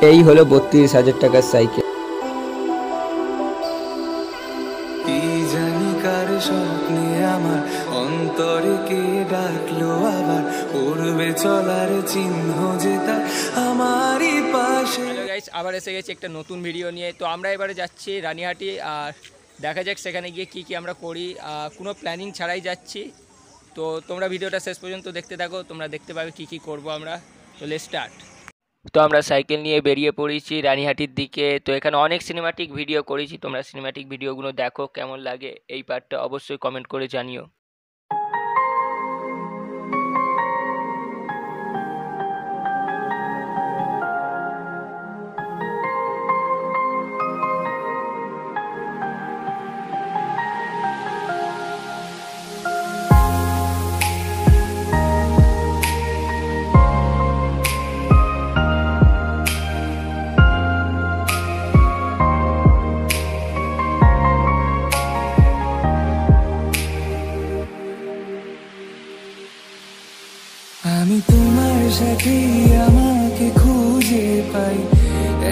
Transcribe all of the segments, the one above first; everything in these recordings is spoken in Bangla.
এই হলো 32,000 টাকার সাইকেল। কি জানি কার স্বপ্নে আমার অন্তরে কে ডাকলো আবার, পূর্বে চলার চিহ্ন যেটা আমারই পাশে। হ্যালো গাইস, আবার এসে গেছি একটা নতুন ভিডিও নিয়ে। তো আমরা এবারে যাচ্ছি রানিহাটি, আর দেখা যাক সেখানে গিয়ে কি আমরা করি। কোনো প্ল্যানিং ছাড়াই যাচ্ছি। তো তোমরা ভিডিওটা শেষ পর্যন্ত দেখতে থাকো, তোমরা দেখতে পাবে কি করব আমরা। তো লেটস স্টার্ট। তো আমরা সাইকেল নিয়ে বেরিয়ে পড়েছি রানিহাটির দিকে। তো এখানে অনেক সিনেমাটিক ভিডিও করেছি, তোমরা সিনেমাটিক ভিডিওগুলো দেখো, কেমন লাগে এই পার্টটা অবশ্যই কমেন্ট করে জানিও। আমি তোমার সাথে আমাকে খুঁজে পাই,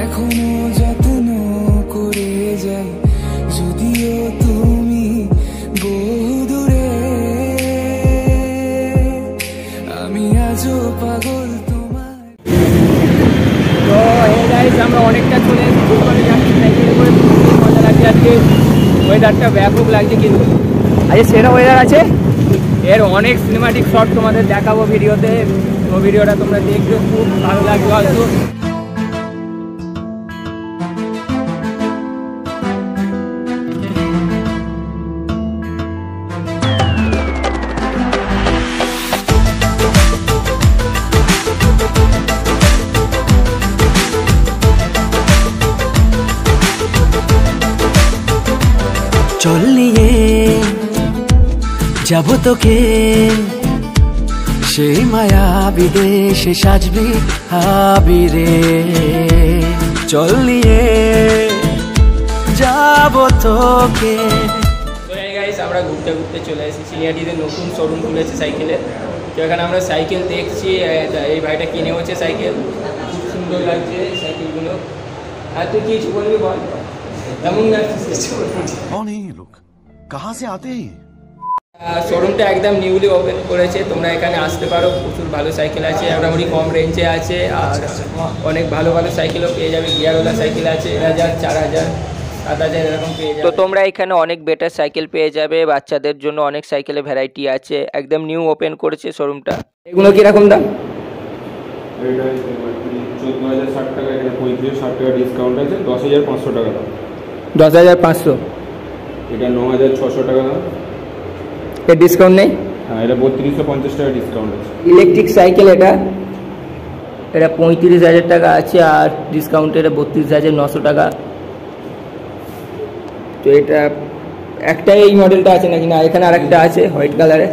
এখনো যত্ন করে যাই, যদিও তুমি বহু দূরে। আমি আজও পাগল তোমার। তো এই গাইস, আমরা অনেকটা চলে এসেছি, যাচ্ছি সাইকেলে করে। মজা লাগছে আজকে, ওয়েদারটা ব্যাপক লাগছে, কিন্তু আজকে সেরা ওয়েদার আছে। এর অনেক সিনেমাটিক শট তোমাদের দেখাবো ভিডিওতে। তো ভিডিওটা তোমরা দেখবে, খুব ভালো লাগবে হয়তো। চল নিয়ে যাব তোকে সেই মায়া বিদেশে সাজবি আবিরে, চল নিয়ে যাব তোকে। তো এই গাইস, আমরা ঘুরতে ঘুরতে চলে এসেছি রানিহাটিতে। নতুন শোরুম খুলেছে সাইকেলের। তো এখানে আমরা সাইকেল দেখছি। এই ভাইটা কিনে হচ্ছে সাইকেল, খুব সুন্দর লাগছে সাইকেলগুলো। আর তুই কিছু বলবি বল, কেমন লাগছে? कौन है ये लोग, कहाँ से आते हैं? শোরুমটা একদম নিউলি ওপেন করেছে, তোমরা এখানে আসতে পারো। প্রচুর ভালো সাইকেল আছে, মোটামুটি কম রেঞ্জে আছে, আর অনেক ভালো ভালো সাইকেলও পেয়ে যাবে। গিয়ারওয়ালা সাইকেল আছে 1,000, 4,000, 7,000 এরকম পেয়ে যাবে। তো তোমরা এখানে অনেক বেটার সাইকেল পেয়ে যাবে। বাচ্চাদের জন্য অনেক সাইকেলের ভ্যারাইটি আছে, একদম নিউ ওপেন করেছে শোরুমটা। এগুলো কীরকম দাম? এটা 14,060 টাকা, এখানে 35-60 টাকা ডিসকাউন্ট আছে। 10,500 টাকা দাম। 10,500। এটা 9,600 টাকা দাম। এর ডিসকাউন্ট নেই? হ্যাঁ, এটা 3250 টাকা ডিসকাউন্ট আছে। ইলেকট্রিক সাইকেল এটা 35,000 টাকা আছে, আর ডিসকাউন্টে এটা 32,900 টাকা। তো এটা একটাই এই মডেলটা আছে নাকি? না, এখানে আরেকটা আছে হোয়াইট কালারে,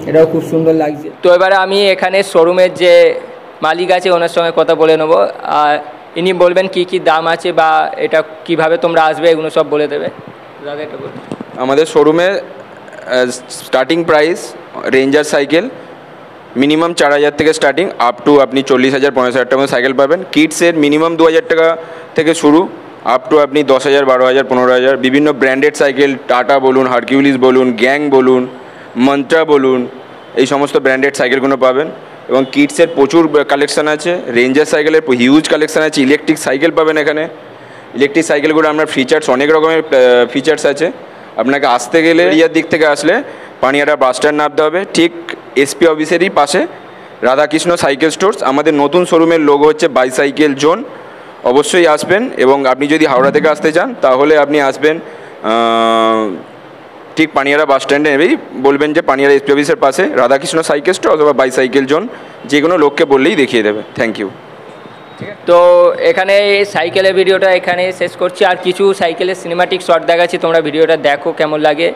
এটাও খুব সুন্দর লাগছে। তো এবারে আমি এখানে শোরুমের যে মালিক আছে ওনার সঙ্গে কথা বলে নেবো, আর ইনি বলবেন কি দাম আছে বা এটা কিভাবে তোমরা আসবে, এগুলো সব বলে দেবে। দাদা এটা বলুন। আমাদের শোরুমে starting price ranger cycle minimum 4,000 থেকে স্টার্টিং, আপ টু আপনি 40,000, 50,000 টাকা সাইকেল পাবেন। কিডসের মিনিমাম 2,000 টাকা থেকে শুরু, আপ টু আপনি 10,000, 12,000, 15,000। বিভিন্ন ব্র্যান্ডেড সাইকেল, টাটা বলুন, হারকিউলিস বলুন, গ্যাং বলুন, মন্ত্রা বলুন, এই সমস্ত ব্র্যান্ডেড সাইকেলগুলো পাবেন। এবং কিডসের প্রচুর কালেকশান আছে, রেঞ্জার সাইকেলের হিউজ কালেকশান আছে। ইলেকট্রিক সাইকেল পাবেন এখানে। ইলেকট্রিক সাইকেলগুলো আপনার ফিচার্স, অনেক রকমের ফিচার্স আছে। আপনাকে আসতে গেলে এরিয়ার দিক থেকে আসলে পানিয়াটা বাস স্ট্যান্ড নামতে হবে, ঠিক এসপি অফিসেরই পাশে রাধাকৃষ্ণ সাইকেল স্টোর্স। আমাদের নতুন শোরুমের লোগো হচ্ছে বাইসাইকেল জোন। অবশ্যই আসবেন। এবং আপনি যদি হাওড়া থেকে আসতে চান তাহলে আপনি আসবেন ঠিক পানিয়ারা বাস স্ট্যান্ডে নেবেই বলবেন যে পানিয়ারা এসপি অফিসের পাশে রাধাকৃষ্ণ সাইকেল স্টোর অথবা বাইসাইকেল জোন, যে কোনো লোককে বললেই দেখিয়ে দেবে। Thank you. তো এখানে সাইকেলের ভিডিওটা এখানে শেষ করছি, আর কিছু সাইকেলের সিনেমাটিক শট দেখাচ্ছি, তোমরা ভিডিওটা দেখো কেমন লাগে।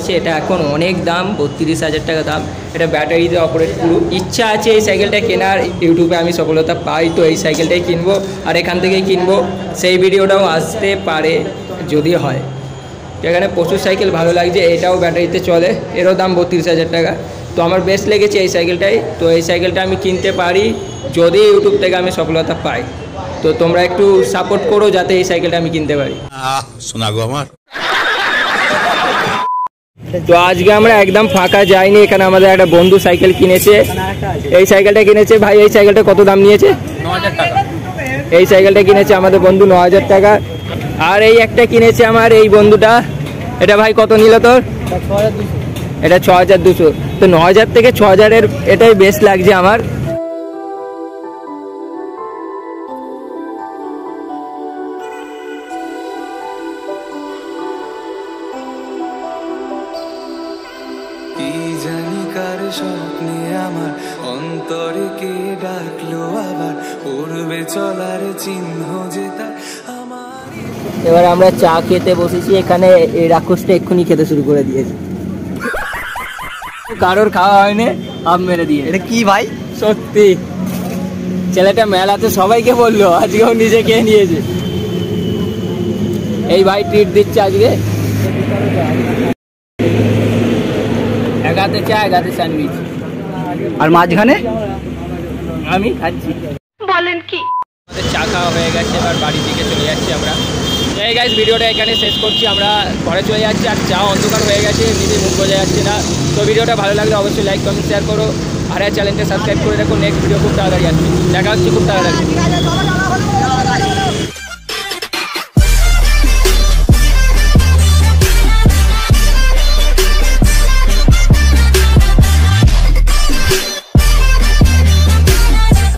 রয়েছে, এটা এখন অনেক দাম, 32,000 টাকা দাম। এটা ব্যাটারিতে অপারেট পুরো। ইচ্ছা আছে এই সাইকেলটা কেনার, ইউটিউবে আমি সফলতা পাই তো এই সাইকেলটাই কিনবো আর এখান থেকেই কিনবো, সেই ভিডিওটাও আসতে পারে যদি হয়। এখানে প্রচুর সাইকেল ভালো লাগছে, এটাও ব্যাটারিতে চলে, এরও দাম 32,000 টাকা। তো আমার বেস্ট লেগেছে এই সাইকেলটাই, তো এই সাইকেলটা আমি কিনতে পারি যদি ইউটিউব থেকে আমি সফলতা পাই। তো তোমরা একটু সাপোর্ট করো যাতে এই সাইকেলটা আমি কিনতে পারি। শোনা গো আমার। তো আজকে আমরা একদম ফাঁকা যাইনি, এখানে আমাদের একটা বন্ধু সাইকেল কিনেছে, এই সাইকেলটা কিনেছে। ভাই এই সাইকেলটা কত দাম নিয়েছে? 9,000 টাকা। এই সাইকেলটা কিনেছে আমাদের বন্ধু 9,000 টাকা। আর এই একটা কিনেছে আমার এই বন্ধুটা, এটা ভাই কত নিল তোর? এটা 6,200। তো 9,000 থেকে 6,000-এর এটাই বেস্ট লাগছে আমার। কি জানি কার স্বপ্নে আমার অন্তরে কে ডাকলো আবার, পড়বে চলার চিহ্ন যে তার আমার। এবার আমরা চা খেতে বসেছি, এখানে এই রাক্ষসটা এক্ষুনি খেতে শুরু করে দিয়েছে, কারোর খাওয়া হয়নি, হাফ মেরে দিয়ে। এটা কি ভাই? সত্যি ছেলেটা মেলাতে সবাইকে বললো, আজকেও নিজে খেয়ে নিয়েছে। এই ভাই ট্রিট দিচ্ছে আজকে, এক হাতে চা এক হাতে স্যান্ডউইচ, আর মাঝখানে আমি খাচ্ছি। বলেন কি? আমাদের চা খাওয়া হয়ে গেছে, এবার বাড়ির দিকে চলে যাচ্ছি আমরা। এই গাইস ভিডিওটা এখানে শেষ করছি, আমরা ঘরে চলে যাচ্ছি। আর চা অন্ধকার হয়ে গেছে, নিজে মুখ বোঝা যাচ্ছে না। তো ভিডিওটা ভালো লাগলে অবশ্যই লাইক কমেন্ট শেয়ার করো, আর চ্যানেলটা সাবস্ক্রাইব করে রাখো। নেক্সট ভিডিও খুব তাড়াতাড়ি আসবে, দেখা হচ্ছে খুব তাড়াতাড়ি।